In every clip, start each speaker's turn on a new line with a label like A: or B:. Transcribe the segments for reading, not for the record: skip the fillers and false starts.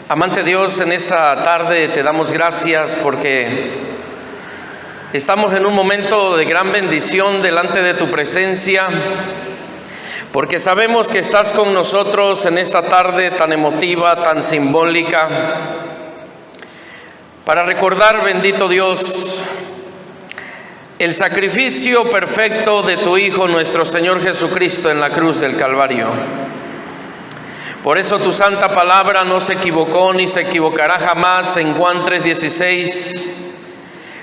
A: Amante Dios, en esta tarde te damos gracias porque estamos en un momento de gran bendición delante de tu presencia, porque sabemos que estás con nosotros en esta tarde tan emotiva, tan simbólica, para recordar, bendito Dios, el sacrificio perfecto de tu Hijo, nuestro Señor Jesucristo, en la cruz del Calvario. Por eso tu santa palabra no se equivocó ni se equivocará jamás en Juan 3:16,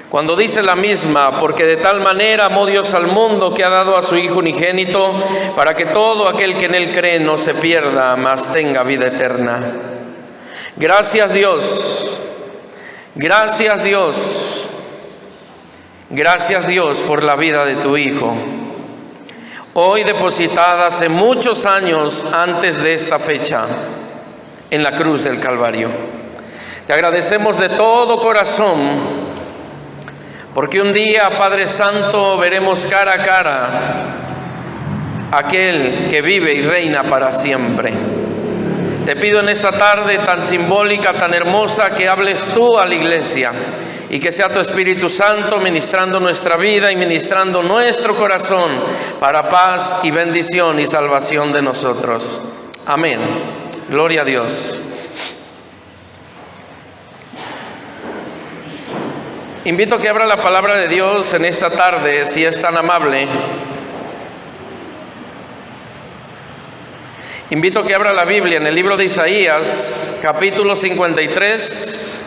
A: cuando dice la misma: porque de tal manera amó Dios al mundo que ha dado a su Hijo unigénito, para que todo aquel que en Él cree no se pierda, mas tenga vida eterna. Gracias Dios, gracias Dios, gracias Dios por la vida de tu Hijo, hoy depositada hace muchos años antes de esta fecha en la cruz del Calvario. Te agradecemos de todo corazón, porque un día, Padre Santo, veremos cara a cara a aquel que vive y reina para siempre. Te pido en esta tarde tan simbólica, tan hermosa, que hables tú a la iglesia y que sea tu Espíritu Santo ministrando nuestra vida y ministrando nuestro corazón para paz y bendición y salvación de nosotros. Amén. Gloria a Dios. Invito a que abra la palabra de Dios en esta tarde, si es tan amable. Invito a que abra la Biblia en el libro de Isaías, capítulo 53.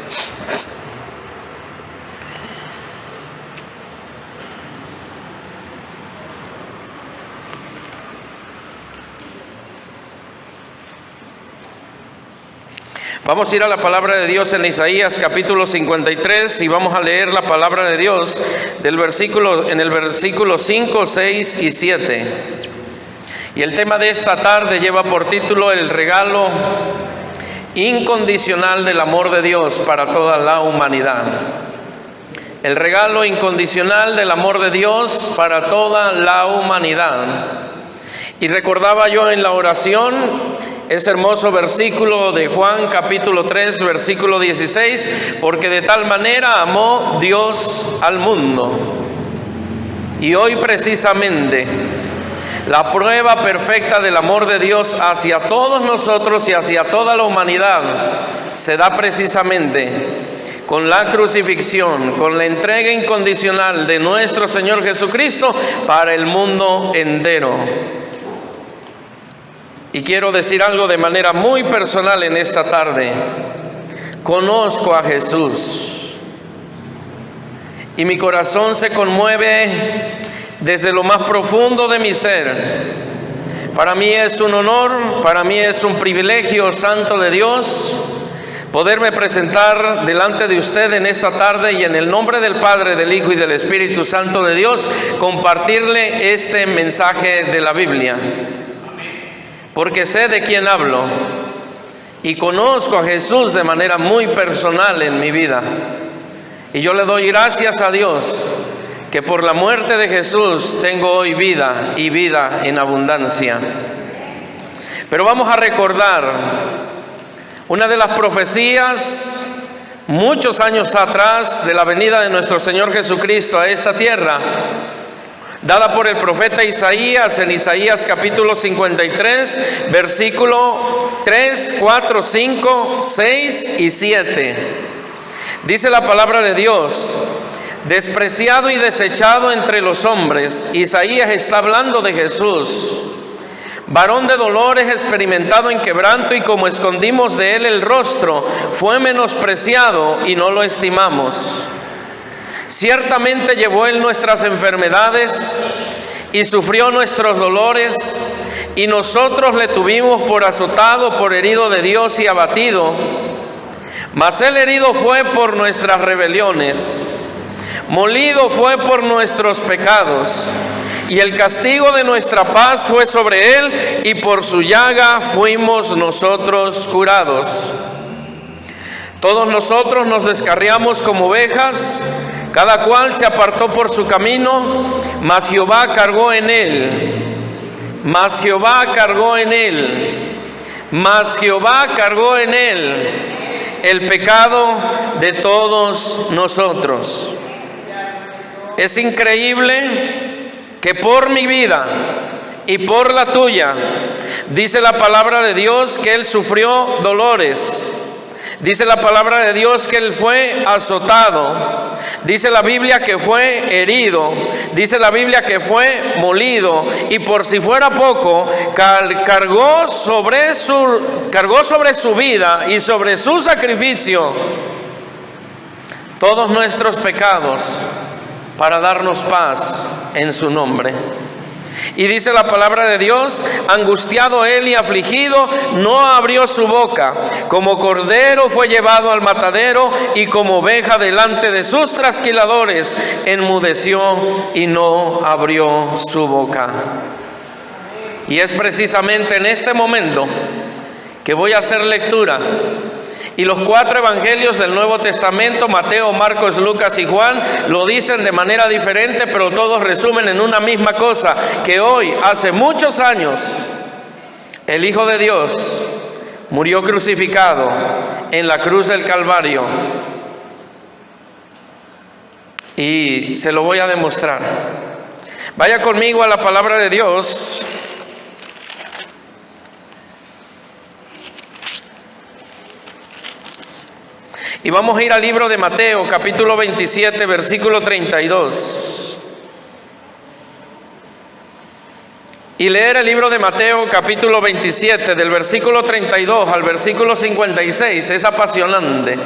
A: Vamos a ir a la palabra de Dios en Isaías capítulo 53 y vamos a leer la palabra de Dios en el versículo 5, 6 y 7. Y el tema de esta tarde lleva por título: el regalo incondicional del amor de Dios para toda la humanidad. El regalo incondicional del amor de Dios para toda la humanidad. Y recordaba yo en la oración ese hermoso versículo de Juan capítulo 3, versículo 16, porque de tal manera amó Dios al mundo. Y hoy precisamente la prueba perfecta del amor de Dios hacia todos nosotros y hacia toda la humanidad se da precisamente con la crucifixión, con la entrega incondicional de nuestro Señor Jesucristo para el mundo entero. Y quiero decir algo de manera muy personal en esta tarde. Conozco a Jesús y mi corazón se conmueve desde lo más profundo de mi ser. Para mí es un honor, para mí es un privilegio santo de Dios poderme presentar delante de usted en esta tarde y en el nombre del Padre, del Hijo y del Espíritu Santo de Dios compartirle este mensaje de la Biblia. Porque sé de quién hablo y conozco a Jesús de manera muy personal en mi vida. Y yo le doy gracias a Dios que por la muerte de Jesús tengo hoy vida y vida en abundancia. Pero vamos a recordar una de las profecías muchos años atrás de la venida de nuestro Señor Jesucristo a esta tierra, dada por el profeta Isaías en Isaías capítulo 53, versículo 3, 4, 5, 6 y 7. Dice la palabra de Dios: despreciado y desechado entre los hombres. Isaías está hablando de Jesús. Varón de dolores, experimentado en quebranto, y como escondimos de él el rostro, fue menospreciado y no lo estimamos. Ciertamente llevó él nuestras enfermedades y sufrió nuestros dolores, y nosotros le tuvimos por azotado, por herido de Dios y abatido. Mas él herido fue por nuestras rebeliones, molido fue por nuestros pecados, y el castigo de nuestra paz fue sobre él, y por su llaga fuimos nosotros curados. Todos nosotros nos descarriamos como ovejas, cada cual se apartó por su camino, mas Jehová cargó en él. Mas Jehová cargó en él. Mas Jehová cargó en él el pecado de todos nosotros. Es increíble que por mi vida y por la tuya, dice la palabra de Dios que Él sufrió dolores. Dice la palabra de Dios que Él fue azotado. Dice la Biblia que fue herido. Dice la Biblia que fue molido. Y por si fuera poco, cargó sobre su vida y sobre su sacrificio todos nuestros pecados para darnos paz en su nombre. Y dice la palabra de Dios, angustiado él y afligido, no abrió su boca. Como cordero fue llevado al matadero, y como oveja delante de sus trasquiladores, enmudeció y no abrió su boca. Y es precisamente en este momento que voy a hacer lectura. Y los 4 evangelios del Nuevo Testamento, Mateo, Marcos, Lucas y Juan, lo dicen de manera diferente, pero todos resumen en una misma cosa: que hoy, hace muchos años, el Hijo de Dios murió crucificado en la cruz del Calvario. Y se lo voy a demostrar. Vaya conmigo a la palabra de Dios. Y vamos a ir al libro de Mateo, capítulo 27, versículo 32. Y leer el libro de Mateo, capítulo 27, del versículo 32 al versículo 56, es apasionante.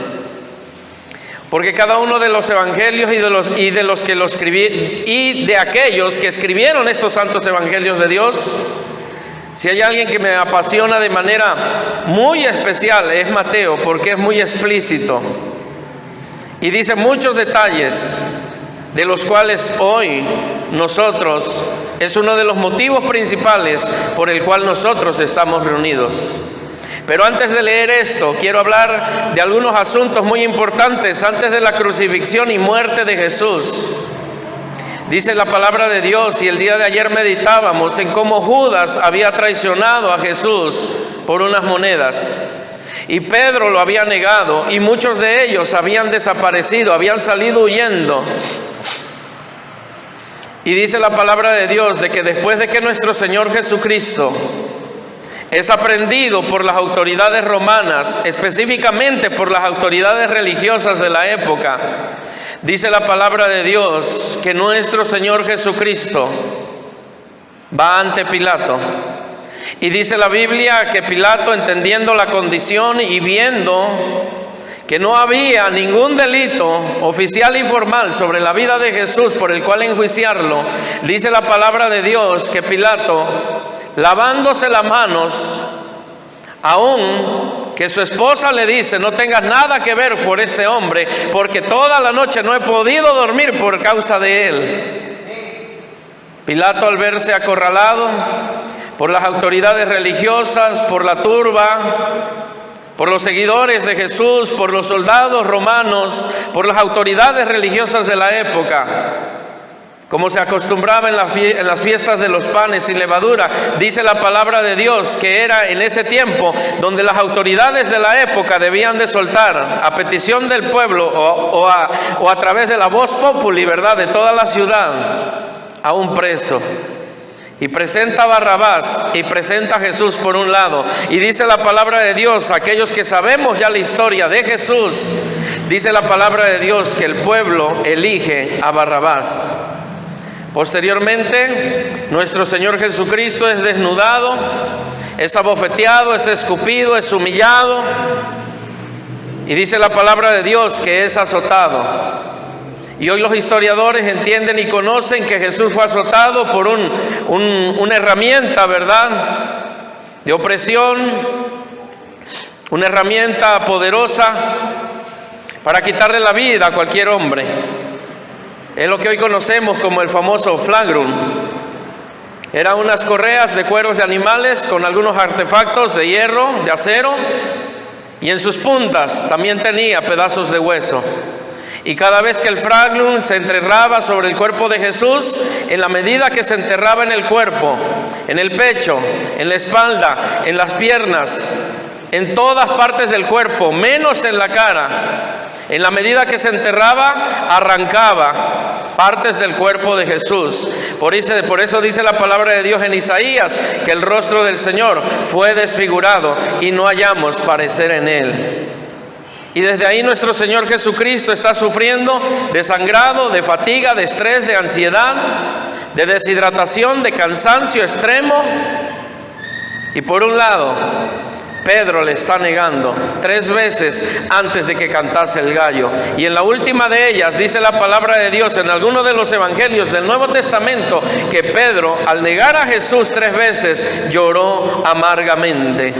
A: Porque cada uno de los evangelios y de aquellos que escribieron estos santos evangelios de Dios, si hay alguien que me apasiona de manera muy especial, es Mateo, porque es muy explícito y dice muchos detalles, de los cuales hoy nosotros, es uno de los motivos principales por el cual nosotros estamos reunidos. Pero antes de leer esto, quiero hablar de algunos asuntos muy importantes antes de la crucifixión y muerte de Jesús. Dice la palabra de Dios, y el día de ayer meditábamos en cómo Judas había traicionado a Jesús por unas monedas. Y Pedro lo había negado, y muchos de ellos habían desaparecido, habían salido huyendo. Y dice la palabra de Dios de que después de que nuestro Señor Jesucristo es aprehendido por las autoridades romanas, específicamente por las autoridades religiosas de la época, dice la palabra de Dios que nuestro Señor Jesucristo va ante Pilato. Y dice la Biblia que Pilato, entendiendo la condición y viendo que no había ningún delito oficial y formal sobre la vida de Jesús por el cual enjuiciarlo, dice la palabra de Dios que Pilato, lavándose las manos, aún que su esposa le dice: no tengas nada que ver por este hombre, porque toda la noche no he podido dormir por causa de él. Pilato, al verse acorralado por las autoridades religiosas, por la turba, por los seguidores de Jesús, por los soldados romanos, por las autoridades religiosas de la época, como se acostumbraba en las fiestas de los panes sin levadura, dice la palabra de Dios que era en ese tiempo donde las autoridades de la época debían de soltar a petición del pueblo o a través de la voz populi, ¿verdad?, de toda la ciudad, a un preso. Y presenta a Barrabás y presenta a Jesús por un lado. Y dice la palabra de Dios, aquellos que sabemos ya la historia de Jesús, dice la palabra de Dios que el pueblo elige a Barrabás. Posteriormente, nuestro Señor Jesucristo es desnudado, es abofeteado, es escupido, es humillado. Y dice la palabra de Dios que es azotado. Y hoy los historiadores entienden y conocen que Jesús fue azotado por una herramienta, ¿verdad?, de opresión, una herramienta poderosa para quitarle la vida a cualquier hombre. Es lo que hoy conocemos como el famoso flagrum. Eran unas correas de cueros de animales con algunos artefactos de hierro, de acero, y en sus puntas también tenía pedazos de hueso. Y cada vez que el flagrum se enterraba sobre el cuerpo de Jesús, en la medida que se enterraba en el cuerpo, en el pecho, en la espalda, en las piernas, en todas partes del cuerpo, menos en la cara. En la medida que se enterraba, arrancaba partes del cuerpo de Jesús. Por eso dice la palabra de Dios en Isaías, que el rostro del Señor fue desfigurado y no hallamos parecer en él. Y desde ahí nuestro Señor Jesucristo está sufriendo de sangrado, de fatiga, de estrés, de ansiedad, de deshidratación, de cansancio extremo. Y por un lado, Pedro le está negando 3 veces antes de que cantase el gallo. Y en la última de ellas dice la palabra de Dios en alguno de los evangelios del Nuevo Testamento que Pedro, al negar a Jesús 3 veces, lloró amargamente.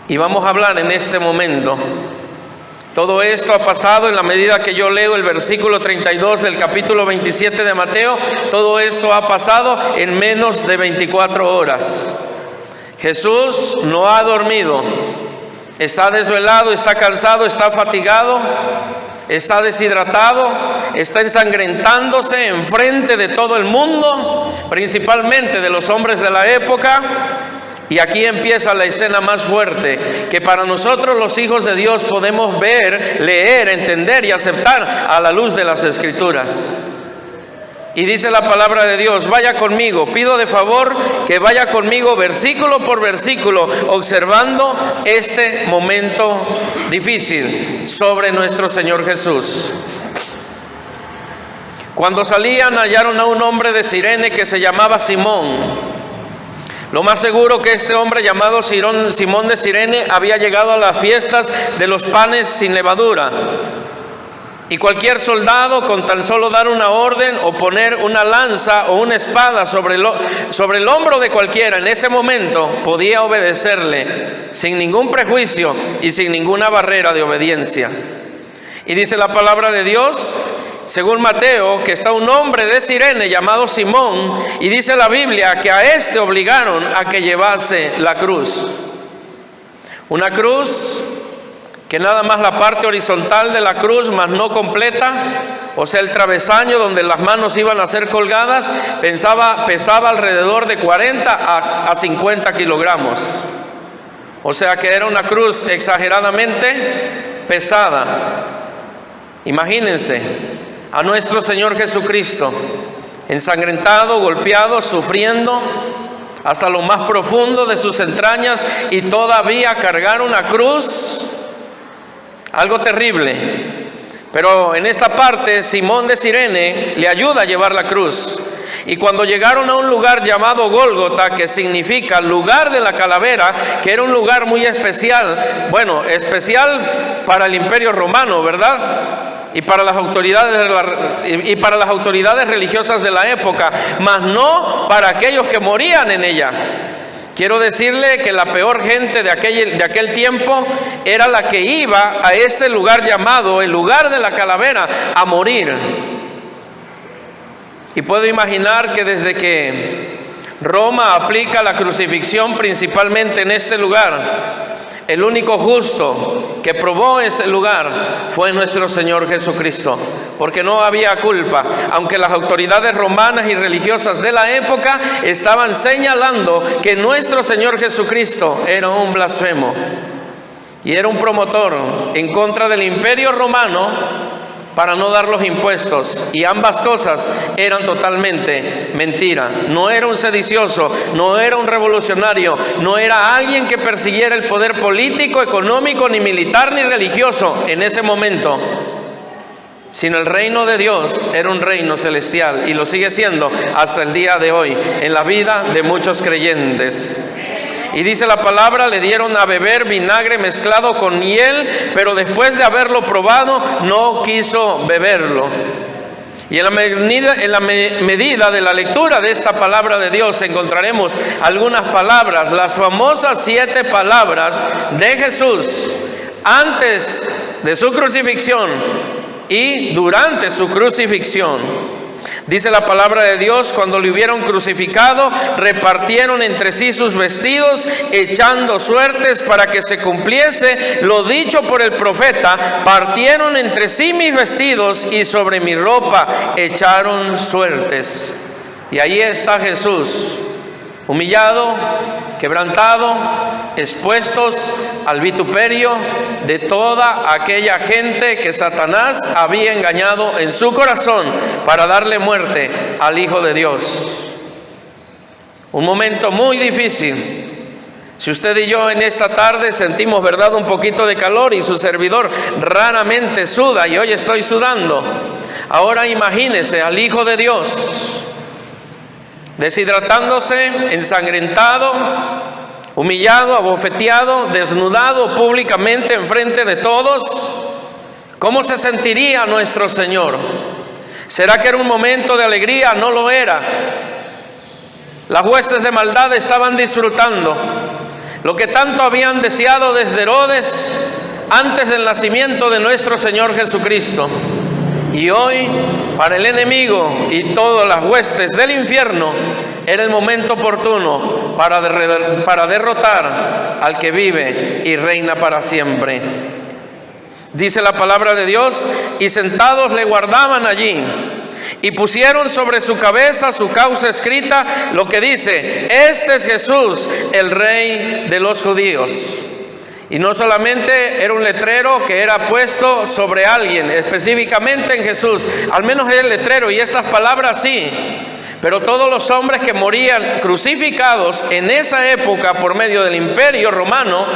A: Y vamos a hablar en este momento. Todo esto ha pasado en la medida que yo leo el versículo 32 del capítulo 27 de Mateo. Todo esto ha pasado en menos de 24 horas. Jesús no ha dormido, está desvelado, está cansado, está fatigado, está deshidratado, está ensangrentándose enfrente de todo el mundo, principalmente de los hombres de la época. Y aquí empieza la escena más fuerte que para nosotros los hijos de Dios podemos ver, leer, entender y aceptar a la luz de las Escrituras. Y dice la palabra de Dios, vaya conmigo, pido de favor que vaya conmigo versículo por versículo, observando este momento difícil sobre nuestro Señor Jesús. Cuando salían hallaron a un hombre de Cirene que se llamaba Simón. Lo más seguro que este hombre llamado Simón de Cirene había llegado a las fiestas de los panes sin levadura. Y cualquier soldado, con tan solo dar una orden o poner una lanza o una espada sobre el hombro de cualquiera en ese momento, podía obedecerle sin ningún prejuicio y sin ninguna barrera de obediencia. Y dice la palabra de Dios, según Mateo, que está un hombre de Cirene llamado Simón, y dice la Biblia que a este obligaron a que llevase la cruz. Una cruz que nada más la parte horizontal de la cruz, más no completa, o sea el travesaño donde las manos iban a ser colgadas, pesaba alrededor de 40 a 50 kilogramos. O sea que era una cruz exageradamente pesada. Imagínense a nuestro Señor Jesucristo, ensangrentado, golpeado, sufriendo hasta lo más profundo de sus entrañas y todavía cargar una cruz. Algo terrible. Pero en esta parte Simón de Cirene le ayuda a llevar la cruz. Y cuando llegaron a un lugar llamado Gólgota, que significa lugar de la calavera, que era un lugar muy especial, bueno, especial para el Imperio Romano, ¿verdad? Y para las autoridades religiosas de la época, mas no para aquellos que morían en ella. Quiero decirle que la peor gente de aquel tiempo era la que iba a este lugar llamado el lugar de la calavera a morir. Y puedo imaginar que desde que Roma aplica la crucifixión principalmente en este lugar, el único justo que probó ese lugar fue nuestro Señor Jesucristo, porque no había culpa, aunque las autoridades romanas y religiosas de la época estaban señalando que nuestro Señor Jesucristo era un blasfemo y era un promotor en contra del Imperio Romano para no dar los impuestos, y ambas cosas eran totalmente mentira. No era un sedicioso, no era un revolucionario, no era alguien que persiguiera el poder político, económico, ni militar, ni religioso en ese momento, sino el reino de Dios era un reino celestial, y lo sigue siendo hasta el día de hoy en la vida de muchos creyentes. Y dice la palabra, le dieron a beber vinagre mezclado con miel, pero después de haberlo probado, no quiso beberlo. Y en la medida de la lectura de esta palabra de Dios encontraremos algunas palabras, las famosas 7 palabras de Jesús antes de su crucifixión y durante su crucifixión. Dice la palabra de Dios, cuando le hubieron crucificado, repartieron entre sí sus vestidos, echando suertes para que se cumpliese lo dicho por el profeta: partieron entre sí mis vestidos y sobre mi ropa echaron suertes. Y ahí está Jesús, humillado, quebrantado, expuestos al vituperio de toda aquella gente que Satanás había engañado en su corazón para darle muerte al Hijo de Dios. Un momento muy difícil. Si usted y yo en esta tarde sentimos, ¿verdad?, un poquito de calor, y su servidor raramente suda, y hoy estoy sudando. Ahora imagínese al Hijo de Dios deshidratándose, ensangrentado, humillado, abofeteado, desnudado públicamente enfrente de todos. ¿Cómo se sentiría nuestro Señor? ¿Será que era un momento de alegría? No lo era. Las huestes de maldad estaban disfrutando lo que tanto habían deseado desde Herodes antes del nacimiento de nuestro Señor Jesucristo. Y hoy, para el enemigo y todas las huestes del infierno, era el momento oportuno para derrotar al que vive y reina para siempre. Dice la palabra de Dios: y sentados le guardaban allí, y pusieron sobre su cabeza su causa escrita, lo que dice: este es Jesús, el Rey de los judíos. Y no solamente era un letrero que era puesto sobre alguien, específicamente en Jesús, al menos era el letrero y estas palabras sí, pero todos los hombres que morían crucificados en esa época por medio del Imperio Romano,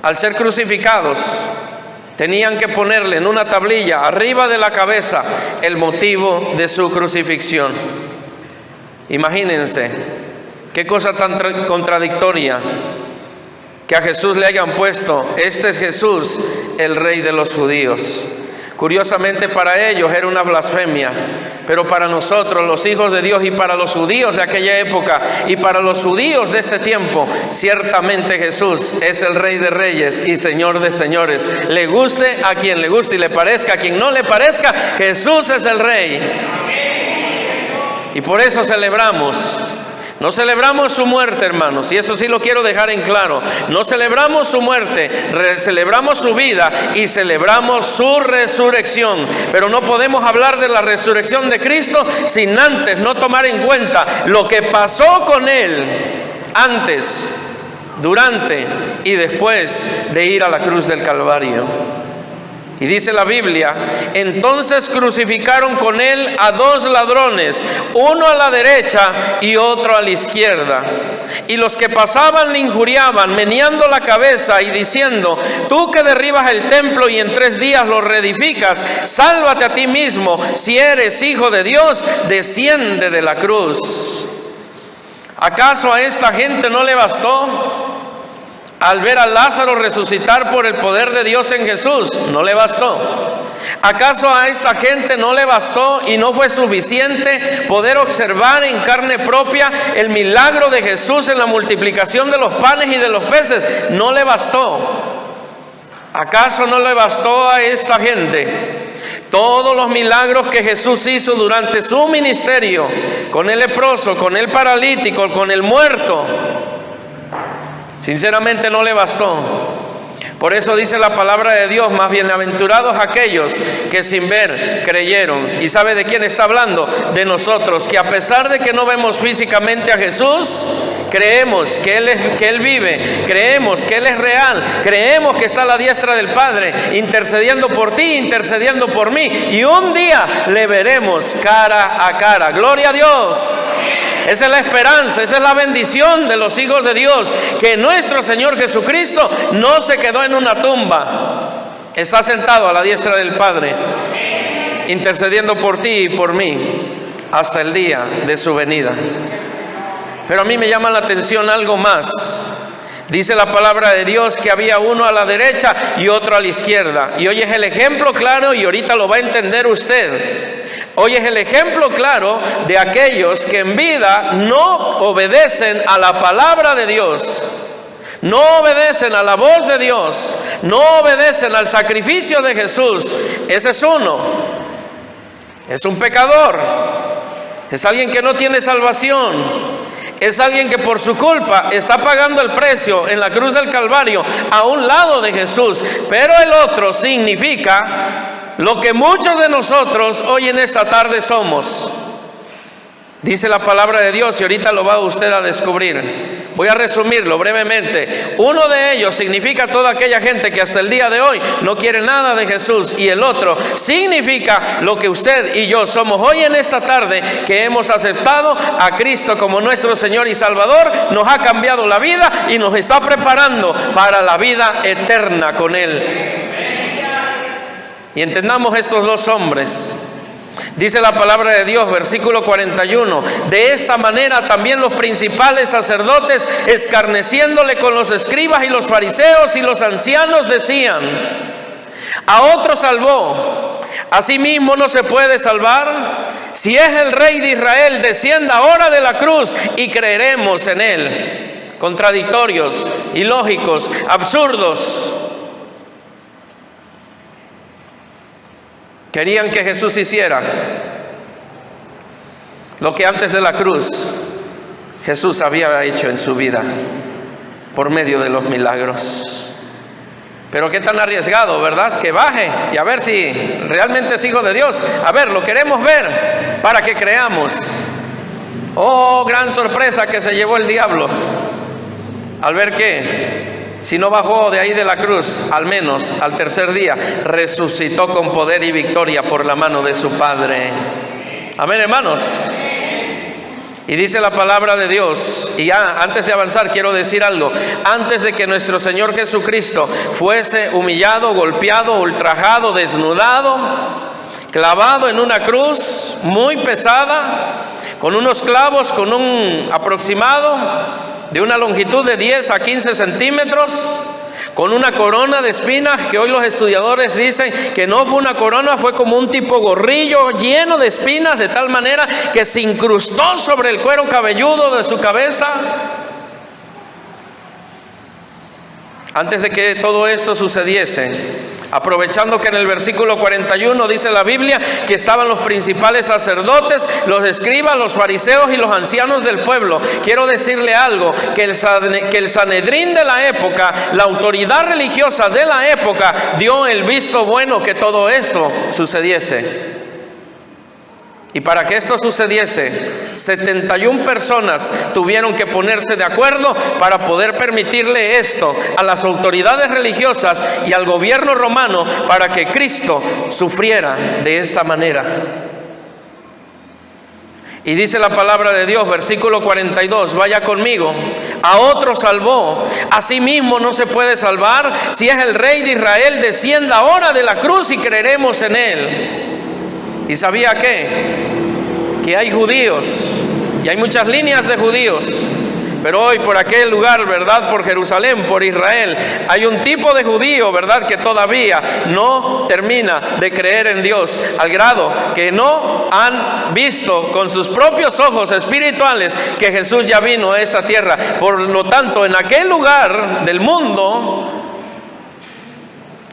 A: al ser crucificados, tenían que ponerle en una tablilla arriba de la cabeza el motivo de su crucifixión. Imagínense qué cosa tan contradictoria, que a Jesús le hayan puesto: este es Jesús, el Rey de los judíos. Curiosamente, para ellos era una blasfemia, pero para nosotros, los hijos de Dios, y para los judíos de aquella época y para los judíos de este tiempo, ciertamente Jesús es el Rey de reyes y Señor de señores. Le guste a quien le guste y le parezca a quien no le parezca, Jesús es el Rey. Y por eso celebramos. No celebramos su muerte, hermanos, y eso sí lo quiero dejar en claro. No celebramos su muerte, celebramos su vida y celebramos su resurrección. Pero no podemos hablar de la resurrección de Cristo sin antes no tomar en cuenta lo que pasó con Él antes, durante y después de ir a la cruz del Calvario. Y dice la Biblia: entonces crucificaron con Él a dos ladrones, uno a la derecha y otro a la izquierda. Y los que pasaban le injuriaban, meneando la cabeza y diciendo: tú que derribas el templo y en 3 días lo reedificas, sálvate a ti mismo. Si eres hijo de Dios, desciende de la cruz. ¿Acaso a esta gente no le bastó al ver a Lázaro resucitar por el poder de Dios en Jesús? No le bastó. ¿Acaso a esta gente no le bastó y no fue suficiente poder observar en carne propia el milagro de Jesús en la multiplicación de los panes y de los peces? No le bastó. ¿Acaso no le bastó a esta gente todos los milagros que Jesús hizo durante su ministerio, con el leproso, con el paralítico, con el muerto? Sinceramente no le bastó. Por eso dice la palabra de Dios: más bienaventurados aquellos que sin ver creyeron. ¿Y sabe de quién está hablando? De nosotros, que a pesar de que no vemos físicamente a Jesús, creemos que Él vive, creemos que Él es real, creemos que está a la diestra del Padre, intercediendo por ti, intercediendo por mí, y un día le veremos cara a cara. ¡Gloria a Dios! Esa es la esperanza, esa es la bendición de los hijos de Dios, que nuestro Señor Jesucristo no se quedó en una tumba, está sentado a la diestra del Padre, intercediendo por ti y por mí hasta el día de su venida. Pero a mí me llama la atención algo más. Dice la palabra de Dios que había uno a la derecha y otro a la izquierda. Y hoy es el ejemplo claro, y ahorita lo va a entender usted. Hoy es el ejemplo claro de aquellos que en vida no obedecen a la palabra de Dios, no obedecen a la voz de Dios, no obedecen al sacrificio de Jesús. Ese es uno. Es un pecador. Es alguien que no tiene salvación. Es alguien que por su culpa está pagando el precio en la cruz del Calvario a un lado de Jesús. Pero el otro significa lo que muchos de nosotros hoy en esta tarde somos. Dice la palabra de Dios, y ahorita lo va usted a descubrir. Voy a resumirlo brevemente. Uno de ellos significa toda aquella gente que hasta el día de hoy no quiere nada de Jesús. Y el otro significa lo que usted y yo somos hoy en esta tarde, que hemos aceptado a Cristo como nuestro Señor y Salvador. Nos ha cambiado la vida y nos está preparando para la vida eterna con Él. Y entendamos estos dos hombres. Dice la palabra de Dios, versículo 41, de esta manera también los principales sacerdotes, escarneciéndole con los escribas y los fariseos y los ancianos, decían: a otro salvó, ¿a sí mismo no se puede salvar? Si es el Rey de Israel, descienda ahora de la cruz y creeremos en Él. Contradictorios, ilógicos, absurdos. Querían que Jesús hiciera lo que antes de la cruz Jesús había hecho en su vida por medio de los milagros. Pero qué tan arriesgado, ¿verdad? Que baje y a ver si realmente es hijo de Dios. A ver, lo queremos ver para que creamos. Oh, gran sorpresa que se llevó el diablo al ver que, si no bajó de ahí de la cruz, al menos al tercer día resucitó con poder y victoria por la mano de su Padre. Amén, hermanos. Y dice la palabra de Dios, y ya antes de avanzar quiero decir algo. Antes de que nuestro Señor Jesucristo fuese humillado, golpeado, ultrajado, desnudado, clavado en una cruz muy pesada, con unos clavos, con un aproximado de una longitud de 10 a 15 centímetros, con una corona de espinas que hoy los estudiadores dicen que no fue una corona, fue como un tipo gorrillo lleno de espinas, de tal manera que se incrustó sobre el cuero cabelludo de su cabeza. Antes de que todo esto sucediese, aprovechando que en el versículo 41 dice la Biblia que estaban los principales sacerdotes, los escribas, los fariseos y los ancianos del pueblo. Quiero decirle algo, que el Sanedrín de la época, la autoridad religiosa de la época, dio el visto bueno que todo esto sucediese. Y para que esto sucediese, 71 personas tuvieron que ponerse de acuerdo para poder permitirle esto a las autoridades religiosas y al gobierno romano, para que Cristo sufriera de esta manera. Y dice la palabra de Dios, versículo 42, vaya conmigo: a otro salvó, a sí mismo no se puede salvar. Si es el Rey de Israel, descienda ahora de la cruz y creeremos en Él. ¿Y sabía qué? Que hay judíos, y hay muchas líneas de judíos, pero hoy por aquel lugar, ¿verdad? Por Jerusalén, por Israel, hay un tipo de judío, ¿verdad? Que todavía no termina de creer en Dios, al grado que no han visto con sus propios ojos espirituales que Jesús ya vino a esta tierra. Por lo tanto, en aquel lugar del mundo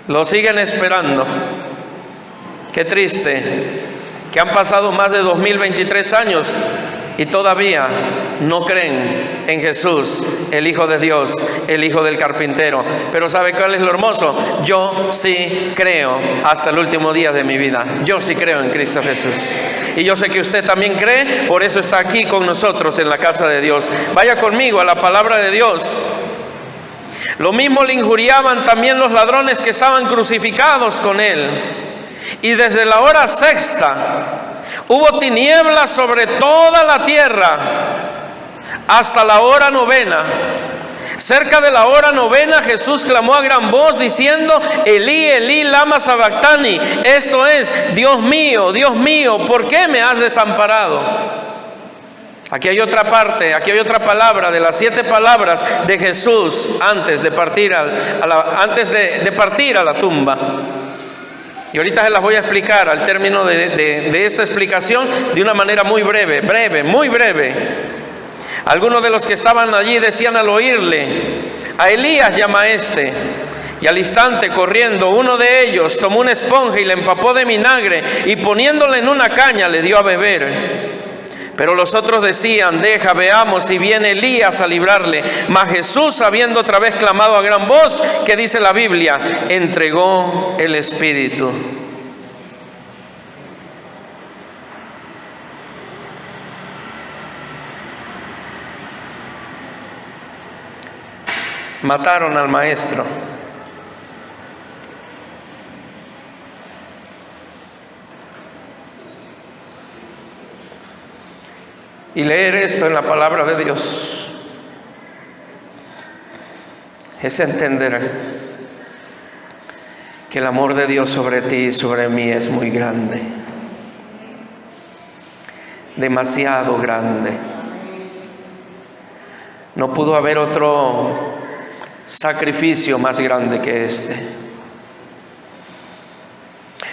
A: lo siguen esperando. Qué triste que han pasado más de 2023 años y todavía no creen en Jesús, el Hijo de Dios, el Hijo del carpintero. Pero ¿sabe cuál es lo hermoso? Yo sí creo hasta el último día de mi vida. Yo sí creo en Cristo Jesús. Y yo sé que usted también cree, por eso está aquí con nosotros en la casa de Dios. Vaya conmigo a la palabra de Dios. Lo mismo le injuriaban también los ladrones que estaban crucificados con él. Y desde la hora sexta hubo tinieblas sobre toda la tierra hasta la hora novena. Cerca de la hora novena Jesús clamó a gran voz diciendo: Elí, Elí, lama sabactani. Esto es: Dios mío, ¿por qué me has desamparado? Aquí hay otra parte, aquí hay otra palabra de las 7 palabras de Jesús antes de partir a la tumba. Y ahorita se las voy a explicar al término de esta explicación de una manera muy breve, muy breve. Algunos de los que estaban allí decían al oírle: a Elías llama a este. Y al instante, corriendo, uno de ellos tomó una esponja y la empapó de vinagre y poniéndola en una caña le dio a beber. Pero los otros decían: deja, veamos si viene Elías a librarle. Mas Jesús, habiendo otra vez clamado a gran voz, ¿qué dice la Biblia? Entregó el Espíritu. mataron al maestro. Y leer esto en la palabra de Dios es entender que el amor de Dios sobre ti y sobre mí es muy grande, demasiado grande. No pudo haber otro sacrificio más grande que este.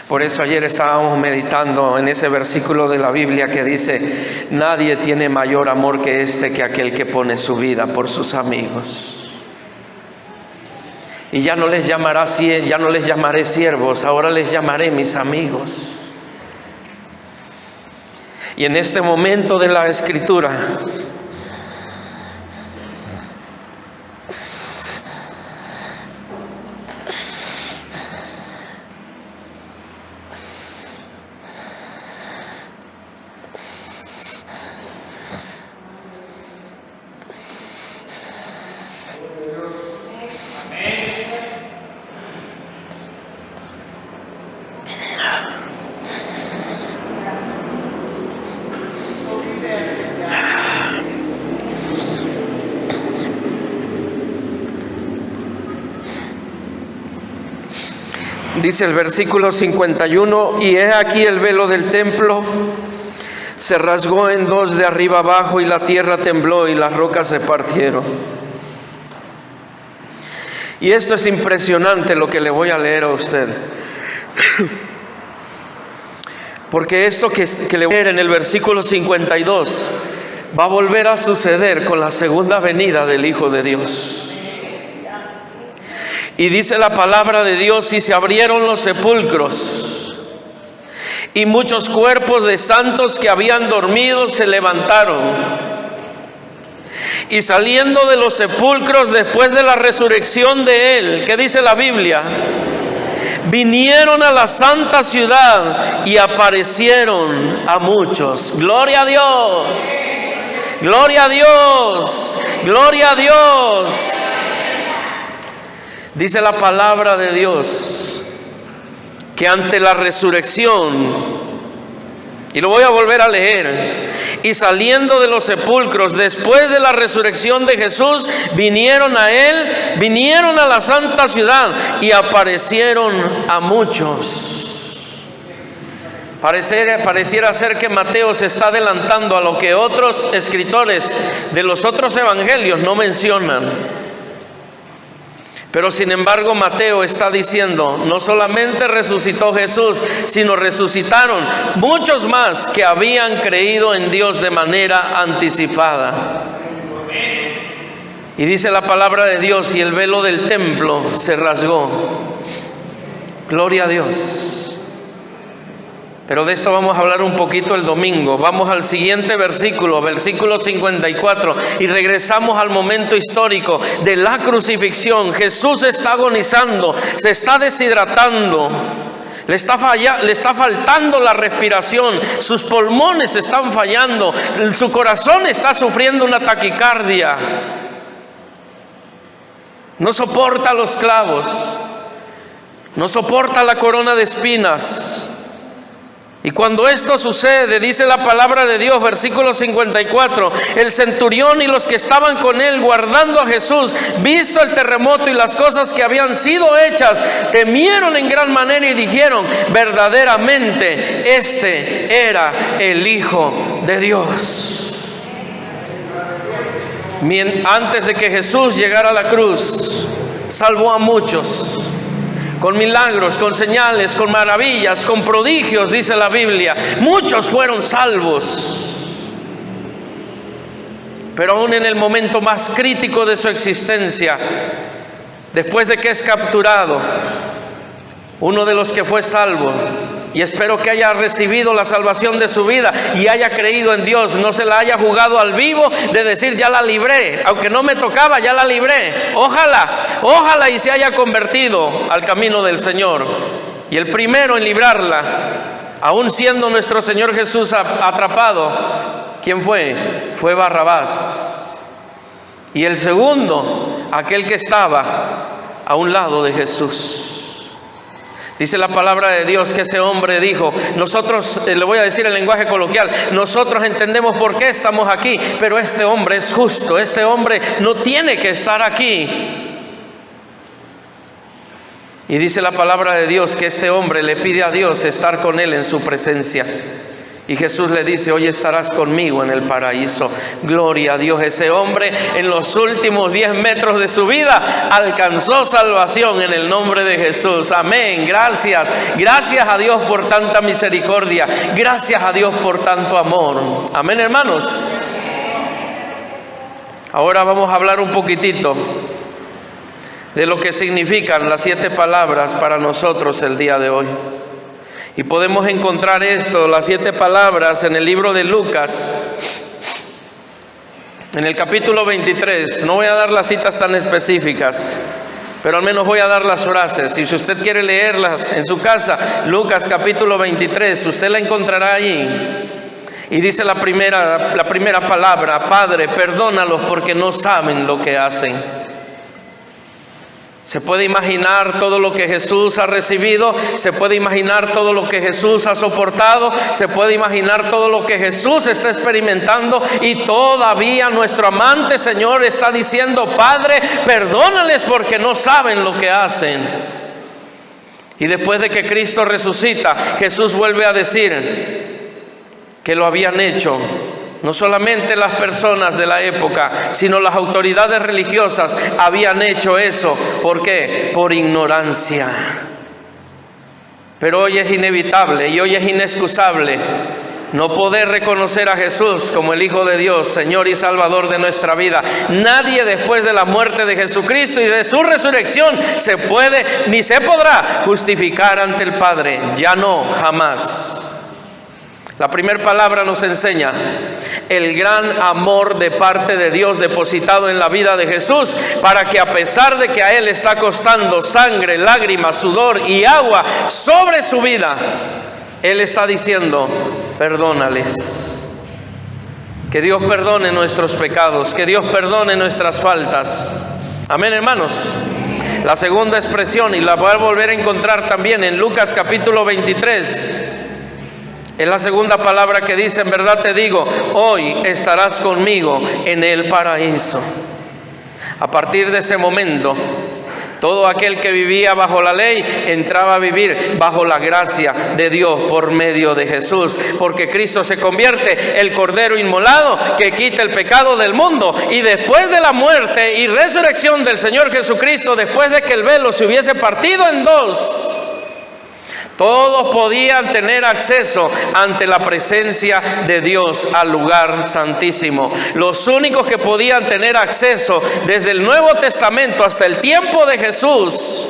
A: Por eso ayer estábamos meditando en ese versículo de la Biblia que dice: nadie tiene mayor amor que este, que aquel que pone su vida por sus amigos. Y ya no les llamaré siervos, ahora les llamaré mis amigos. Y en este momento de la Escritura, dice el versículo 51: y he aquí el velo del templo se rasgó en dos de arriba abajo, y la tierra tembló y las rocas se partieron. Y esto es impresionante lo que le voy a leer a usted, porque esto que le voy a leer en el versículo 52 va a volver a suceder con la segunda venida del Hijo de Dios. Y dice la palabra de Dios: y se abrieron los sepulcros, y muchos cuerpos de santos que habían dormido se levantaron. Y saliendo de los sepulcros después de la resurrección de Él, ¿qué dice la Biblia? Vinieron a la santa ciudad y aparecieron a muchos. ¡Gloria a Dios! ¡Gloria a Dios! ¡Gloria a Dios! Dice la palabra de Dios que ante la resurrección, y lo voy a volver a leer, y saliendo de los sepulcros después de la resurrección de Jesús, vinieron a Él, vinieron a la santa ciudad y aparecieron a muchos. Pareciera ser que Mateo se está adelantando a lo que otros escritores de los otros evangelios no mencionan. Pero sin embargo Mateo está diciendo: no solamente resucitó Jesús, sino resucitaron muchos más que habían creído en Dios de manera anticipada. Y dice la palabra de Dios: y el velo del templo se rasgó. Gloria a Dios. Pero de esto vamos a hablar un poquito el domingo. Vamos al siguiente versículo, versículo 54, y regresamos al momento histórico de la crucifixión. Jesús está agonizando, se está deshidratando, le está faltando la respiración, sus pulmones están fallando, su corazón está sufriendo una taquicardia, no soporta los clavos, no soporta la corona de espinas. Y cuando esto sucede, dice la palabra de Dios, versículo 54, el centurión y los que estaban con él guardando a Jesús, visto el terremoto y las cosas que habían sido hechas, temieron en gran manera y dijeron: verdaderamente este era el Hijo de Dios. Antes de que Jesús llegara a la cruz, salvó a muchos. Con milagros, con señales, con maravillas, con prodigios, dice la Biblia. Muchos fueron salvos. Pero aún en el momento más crítico de su existencia, después de que es capturado, uno de los que fue salvo, y espero que haya recibido la salvación de su vida y haya creído en Dios, no se la haya jugado al vivo de decir: ya la libré, aunque no me tocaba, ya la libré. Ojalá y se haya convertido al camino del Señor. Y el primero en librarla, aún siendo nuestro Señor Jesús atrapado, ¿quién fue? Fue Barrabás. Y el segundo, aquel que estaba a un lado de Jesús. Dice la palabra de Dios que ese hombre dijo, nosotros, le voy a decir en lenguaje coloquial, nosotros entendemos por qué estamos aquí, pero este hombre es justo, este hombre no tiene que estar aquí. Y dice la palabra de Dios que este hombre le pide a Dios estar con él en su presencia. Y Jesús le dice, hoy estarás conmigo en el paraíso. Gloria a Dios. Ese hombre en los últimos 10 metros de su vida alcanzó salvación en el nombre de Jesús. Amén. Gracias. Gracias a Dios por tanta misericordia. Gracias a Dios por tanto amor. Amén, hermanos. Ahora vamos a hablar un poquitito de lo que significan las 7 palabras para nosotros el día de hoy. Y podemos encontrar esto, las 7 palabras, en el libro de Lucas, en el capítulo 23. No voy a dar las citas tan específicas, pero al menos voy a dar las frases. Y si usted quiere leerlas en su casa, Lucas capítulo 23, usted la encontrará allí. Y dice la primera palabra, Padre, perdónalos porque no saben lo que hacen. Se puede imaginar todo lo que Jesús ha recibido, se puede imaginar todo lo que Jesús ha soportado, se puede imaginar todo lo que Jesús está experimentando, y todavía nuestro amante Señor está diciendo, Padre, perdónales porque no saben lo que hacen. Y después de que Cristo resucita, Jesús vuelve a decir que lo habían hecho no solamente las personas de la época, sino las autoridades religiosas habían hecho eso. ¿Por qué? Por ignorancia. Pero hoy es inevitable y hoy es inexcusable no poder reconocer a Jesús como el Hijo de Dios, Señor y Salvador de nuestra vida. Nadie después de la muerte de Jesucristo y de su resurrección se puede ni se podrá justificar ante el Padre. Ya no, jamás. La primera palabra nos enseña el gran amor de parte de Dios depositado en la vida de Jesús, para que a pesar de que a Él está costando sangre, lágrimas, sudor y agua sobre su vida, Él está diciendo, perdónales. Que Dios perdone nuestros pecados, que Dios perdone nuestras faltas. Amén, hermanos. La segunda expresión, y la voy a volver a encontrar también en Lucas capítulo 23, es la segunda palabra que dice, en verdad te digo, hoy estarás conmigo en el paraíso. A partir de ese momento, todo aquel que vivía bajo la ley entraba a vivir bajo la gracia de Dios por medio de Jesús, porque Cristo se convierte el Cordero inmolado que quita el pecado del mundo. Y después de la muerte y resurrección del Señor Jesucristo, después de que el velo se hubiese partido en dos, todos podían tener acceso ante la presencia de Dios al lugar santísimo. Los únicos que podían tener acceso desde el Nuevo Testamento hasta el tiempo de Jesús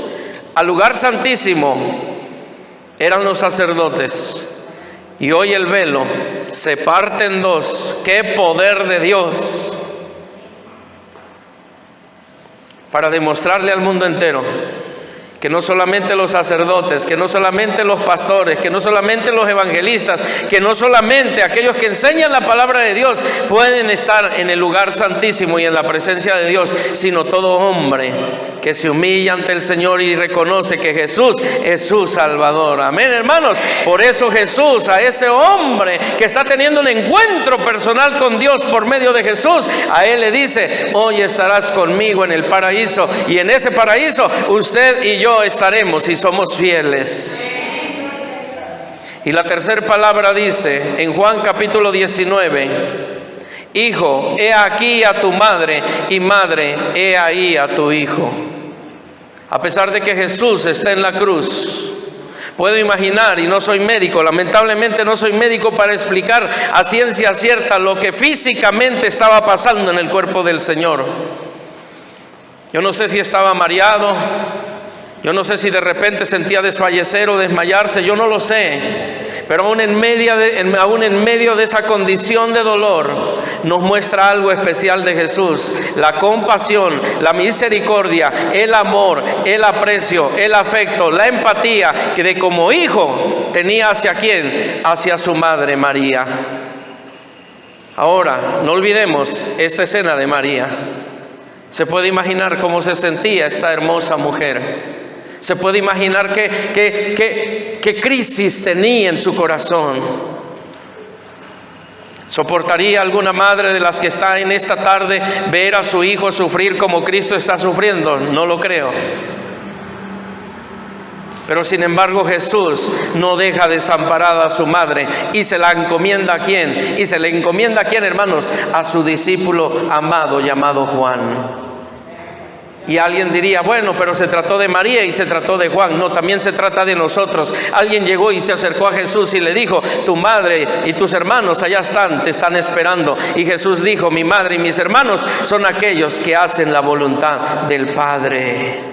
A: al lugar santísimo eran los sacerdotes. Y hoy el velo se parte en dos. ¡Qué poder de Dios! Para demostrarle al mundo entero que no solamente los sacerdotes, que no solamente los pastores, que no solamente los evangelistas, que no solamente aquellos que enseñan la palabra de Dios pueden estar en el lugar santísimo y en la presencia de Dios, sino todo hombre que se humilla ante el Señor y reconoce que Jesús es su Salvador. Amén, hermanos. Por eso Jesús, a ese hombre que está teniendo un encuentro personal con Dios por medio de Jesús, a él le dice, hoy estarás conmigo en el paraíso, y en ese paraíso usted y yo estaremos si somos fieles. Y la tercera palabra dice en Juan capítulo 19, hijo, he aquí a tu madre, y madre, he ahí a tu hijo. A pesar de que Jesús está en la cruz, puedo imaginar, y no soy médico, lamentablemente no soy médico para explicar a ciencia cierta lo que físicamente estaba pasando en el cuerpo del Señor. Yo no sé si estaba mareado, yo no sé si de repente sentía desfallecer o desmayarse, yo no lo sé. Pero aún en medio de esa condición de dolor, nos muestra algo especial de Jesús: la compasión, la misericordia, el amor, el aprecio, el afecto, la empatía que de como hijo tenía hacia quién, hacia su madre María. Ahora, no olvidemos esta escena de María. Se puede imaginar cómo se sentía esta hermosa mujer. Se puede imaginar qué crisis tenía en su corazón. ¿Soportaría alguna madre de las que está en esta tarde ver a su hijo sufrir como Cristo está sufriendo? No lo creo. Pero sin embargo Jesús no deja desamparada a su madre y se la encomienda ¿a quién? Y se le encomienda ¿a quién, hermanos? A su discípulo amado llamado Juan. Y alguien diría, bueno, pero se trató de María y se trató de Juan. No, también se trata de nosotros. Alguien llegó y se acercó a Jesús y le dijo, tu madre y tus hermanos allá están, te están esperando. Y Jesús dijo, mi madre y mis hermanos son aquellos que hacen la voluntad del Padre.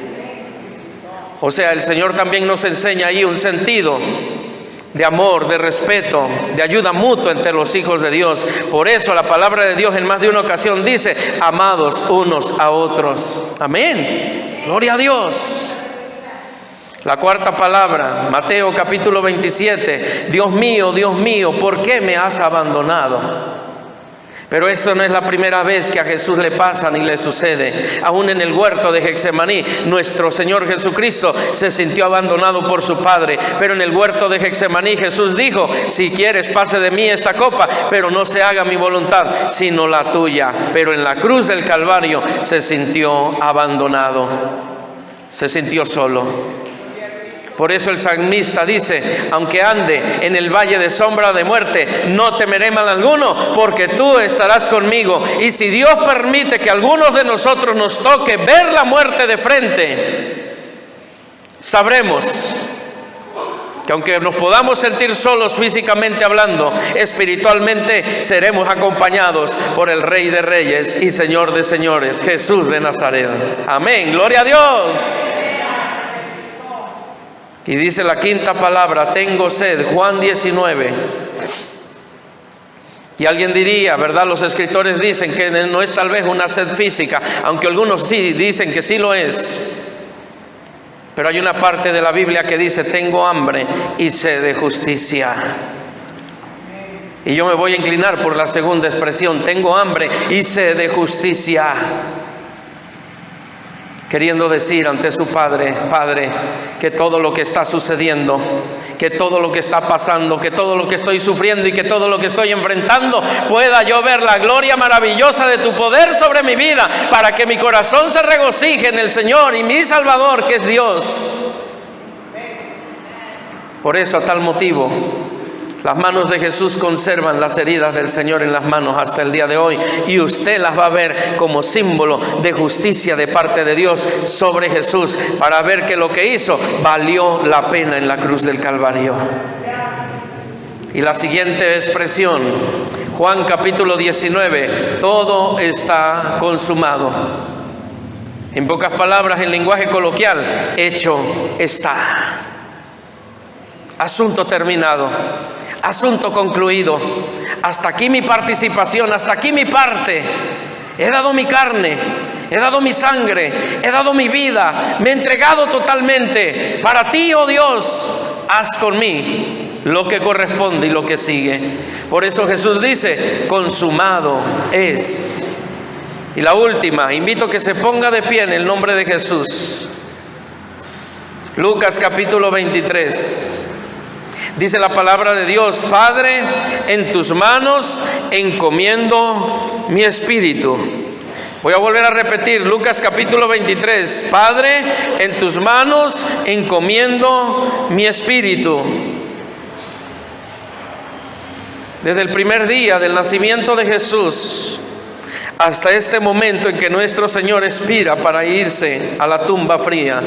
A: O sea, el Señor también nos enseña ahí un sentido de amor, de respeto, de ayuda mutua entre los hijos de Dios. Por eso la palabra de Dios en más de una ocasión dice, amados unos a otros. Amén. Gloria a Dios. La cuarta palabra, Mateo capítulo 27. Dios mío, ¿por qué me has abandonado? Pero esto no es la primera vez que a Jesús le pasa ni le sucede. Aún en el huerto de Getsemaní, nuestro Señor Jesucristo se sintió abandonado por su Padre. Pero en el huerto de Getsemaní Jesús dijo, si quieres pase de mí esta copa, pero no se haga mi voluntad, sino la tuya. Pero en la cruz del Calvario se sintió abandonado, se sintió solo. Por eso el salmista dice, aunque ande en el valle de sombra de muerte, no temeré mal alguno, porque tú estarás conmigo. Y si Dios permite que algunos de nosotros nos toque ver la muerte de frente, sabremos que aunque nos podamos sentir solos físicamente hablando, espiritualmente seremos acompañados por el Rey de Reyes y Señor de Señores, Jesús de Nazaret. Amén, gloria a Dios. Y dice la quinta palabra, tengo sed, Juan 19. Y alguien diría, ¿verdad? Los escritores dicen que no es tal vez una sed física, aunque algunos sí dicen que sí lo es. Pero hay una parte de la Biblia que dice, tengo hambre y sed de justicia. Y yo me voy a inclinar por la segunda expresión, tengo hambre y sed de justicia. Queriendo decir ante su Padre, Padre, que todo lo que está sucediendo, que todo lo que está pasando, que todo lo que estoy sufriendo y que todo lo que estoy enfrentando, pueda yo ver la gloria maravillosa de tu poder sobre mi vida, para que mi corazón se regocije en el Señor y mi Salvador, que es Dios. Por eso, a tal motivo, las manos de Jesús conservan las heridas del Señor en las manos hasta el día de hoy, y usted las va a ver como símbolo de justicia de parte de Dios sobre Jesús, para ver que lo que hizo valió la pena en la cruz del Calvario. Y la siguiente expresión, Juan capítulo 19, todo está consumado. En pocas palabras, en lenguaje coloquial, hecho está. Asunto terminado. Asunto concluido. Hasta aquí mi participación, hasta aquí mi parte. He dado mi carne, he dado mi sangre, he dado mi vida, me he entregado totalmente. Para ti, oh Dios, haz con mí lo que corresponde y lo que sigue. Por eso Jesús dice, consumado es. Y la última, invito a que se ponga de pie en el nombre de Jesús. Lucas capítulo 23. Dice la palabra de Dios, Padre, en tus manos encomiendo mi espíritu. Voy a volver a repetir, Lucas capítulo 23, Padre, en tus manos encomiendo mi espíritu. Desde el primer día del nacimiento de Jesús hasta este momento en que nuestro Señor expira para irse a la tumba fría,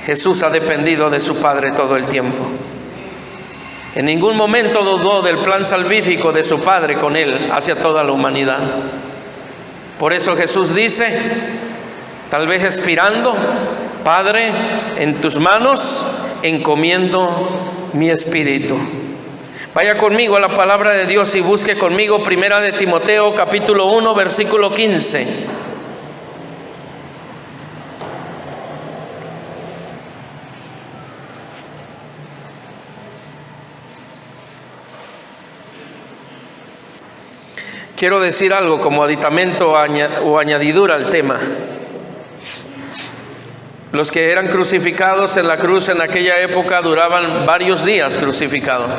A: Jesús ha dependido de su Padre todo el tiempo. En ningún momento dudó del plan salvífico de su Padre con Él hacia toda la humanidad. Por eso Jesús dice, tal vez expirando, Padre, en tus manos encomiendo mi espíritu. Vaya conmigo a la palabra de Dios y busque conmigo Primera de Timoteo capítulo 1 versículo 15. quiero decir algo como aditamento o añadidura al tema. Los que eran crucificados en la cruz en aquella época duraban varios días crucificados.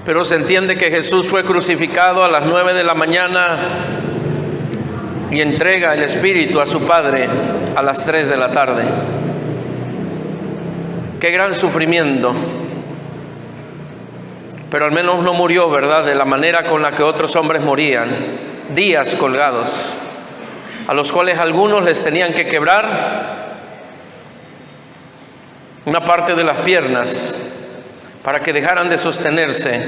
A: Pero se entiende que Jesús fue crucificado a las 9 de la mañana y entrega el Espíritu a su Padre a las 3 de la tarde. Qué gran sufrimiento. Pero al menos no murió, ¿verdad?, de la manera con la que otros hombres morían, días colgados, a los cuales algunos les tenían que quebrar una parte de las piernas para que dejaran de sostenerse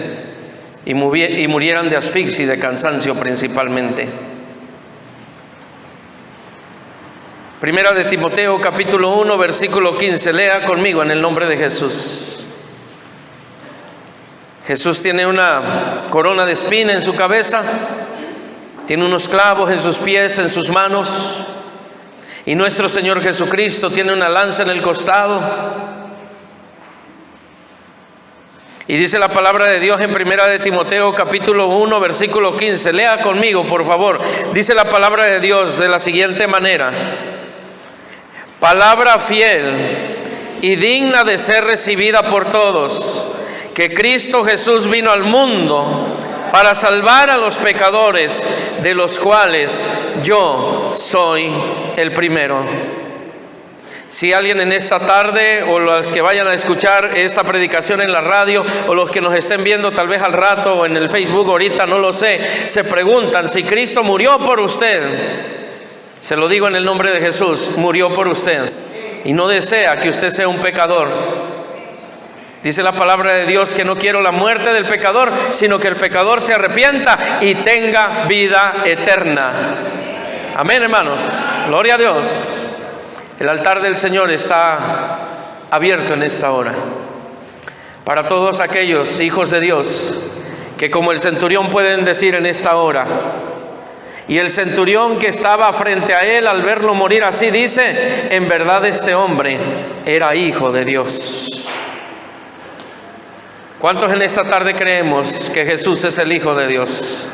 A: y murieran de asfixia y de cansancio principalmente. Primera de Timoteo capítulo 1 versículo 15, lea conmigo en el nombre de Jesús. Jesús tiene una corona de espina en su cabeza, tiene unos clavos en sus pies, en sus manos, y nuestro Señor Jesucristo tiene una lanza en el costado. Y dice la palabra de Dios en Primera de Timoteo capítulo 1 versículo 15, lea conmigo por favor. Dice la palabra de Dios de la siguiente manera: palabra fiel y digna de ser recibida por todos, que Cristo Jesús vino al mundo para salvar a los pecadores, de los cuales yo soy el primero. Si alguien en esta tarde, o los que vayan a escuchar esta predicación en la radio, o los que nos estén viendo tal vez al rato o en el Facebook ahorita, no lo sé, se preguntan si Cristo murió por usted, se lo digo en el nombre de Jesús, murió por usted y no desea que usted sea un pecador. Dice la palabra de Dios que no quiero la muerte del pecador, sino que el pecador se arrepienta y tenga vida eterna. Amén, hermanos. Gloria a Dios. El altar del Señor está abierto en esta hora para todos aquellos hijos de Dios que, como el centurión, pueden decir en esta hora. Y el centurión que estaba frente a él, al verlo morir así, dice: en verdad este hombre era hijo de Dios. ¿Cuántos en esta tarde creemos que Jesús es el Hijo de Dios?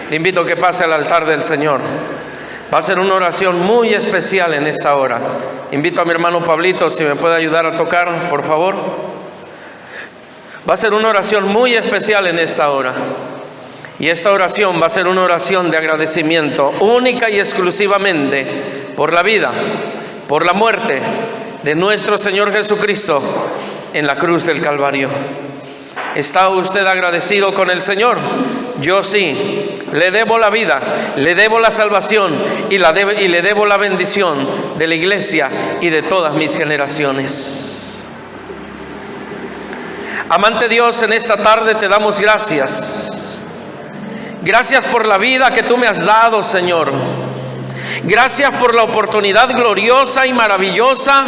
A: Le invito a que pase al altar del Señor. Va a ser una oración muy especial en esta hora. Invito a mi hermano Pablito, si me puede ayudar a tocar, por favor. Va a ser una oración muy especial en esta hora. Y esta oración va a ser una oración de agradecimiento, única y exclusivamente por la vida, por la muerte de nuestro Señor Jesucristo en la cruz del Calvario. ¿Está usted agradecido con el Señor? Yo sí. Le debo la vida, le debo la salvación y le debo la bendición de la iglesia y de todas mis generaciones. Amante Dios, en esta tarde te damos gracias. Gracias por la vida que tú me has dado, Señor. Gracias por la oportunidad gloriosa y maravillosa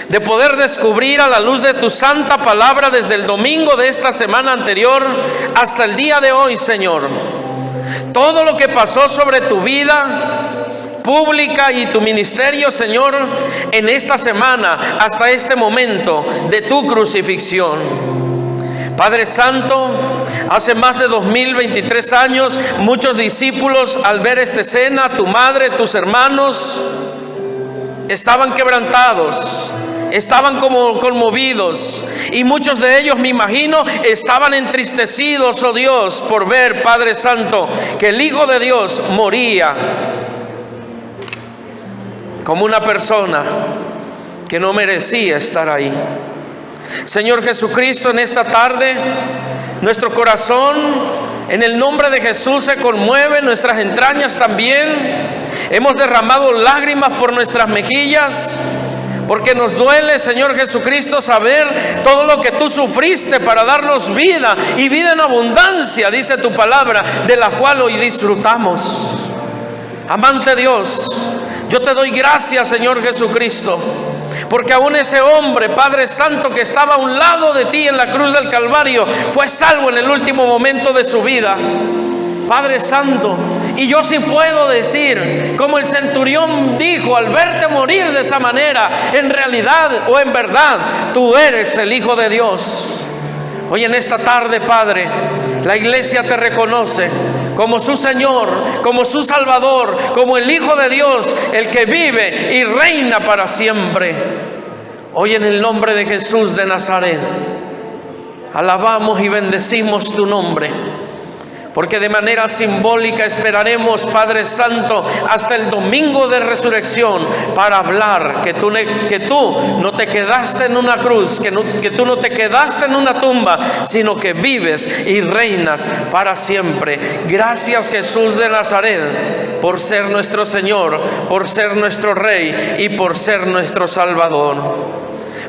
A: de poder descubrir a la luz de tu santa palabra desde el domingo de esta semana anterior hasta el día de hoy, Señor. Todo lo que pasó sobre tu vida pública y tu ministerio, Señor, en esta semana hasta este momento de tu crucifixión. Padre Santo, hace más de 2023 años, muchos discípulos al ver esta escena, tu madre, tus hermanos, estaban quebrantados, estaban como conmovidos, y muchos de ellos, me imagino, estaban entristecidos, oh Dios, por ver, Padre Santo, que el Hijo de Dios moría como una persona que no merecía estar ahí. Señor Jesucristo, en esta tarde, nuestro corazón, en el nombre de Jesús, se conmueve, nuestras entrañas también. Hemos derramado lágrimas por nuestras mejillas, porque nos duele, Señor Jesucristo, saber todo lo que tú sufriste para darnos vida y vida en abundancia, dice tu palabra, de la cual hoy disfrutamos. Amante Dios, yo te doy gracias, Señor Jesucristo, porque aún ese hombre, Padre Santo, que estaba a un lado de ti en la cruz del Calvario, fue salvo en el último momento de su vida, Padre Santo. Y yo sí puedo decir, como el centurión dijo al verte morir de esa manera: en realidad o en verdad, tú eres el Hijo de Dios. Hoy en esta tarde, Padre, la iglesia te reconoce como su Señor, como su Salvador, como el Hijo de Dios, el que vive y reina para siempre. Hoy en el nombre de Jesús de Nazaret, alabamos y bendecimos tu nombre, porque de manera simbólica esperaremos, Padre Santo, hasta el domingo de resurrección para hablar que tú no te quedaste en una cruz, que tú no te quedaste en una tumba, sino que vives y reinas para siempre. Gracias, Jesús de Nazaret, por ser nuestro Señor, por ser nuestro Rey y por ser nuestro Salvador.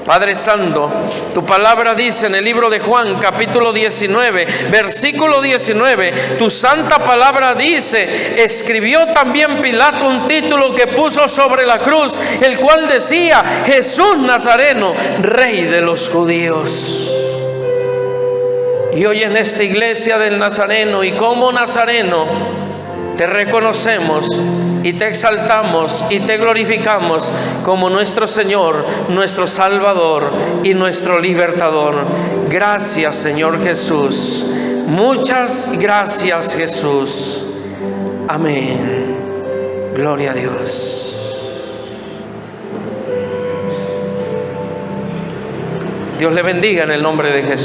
A: Padre Santo, tu palabra dice en el libro de Juan, capítulo 19, versículo 19, tu santa palabra dice: escribió también Pilato un título que puso sobre la cruz, el cual decía: Jesús Nazareno, Rey de los judíos. Y hoy en esta iglesia del Nazareno y como Nazareno, te reconocemos y te exaltamos y te glorificamos como nuestro Señor, nuestro Salvador y nuestro Libertador. Gracias, Señor Jesús. Muchas gracias, Jesús. Amén. Gloria a Dios. Dios le bendiga en el nombre de Jesús.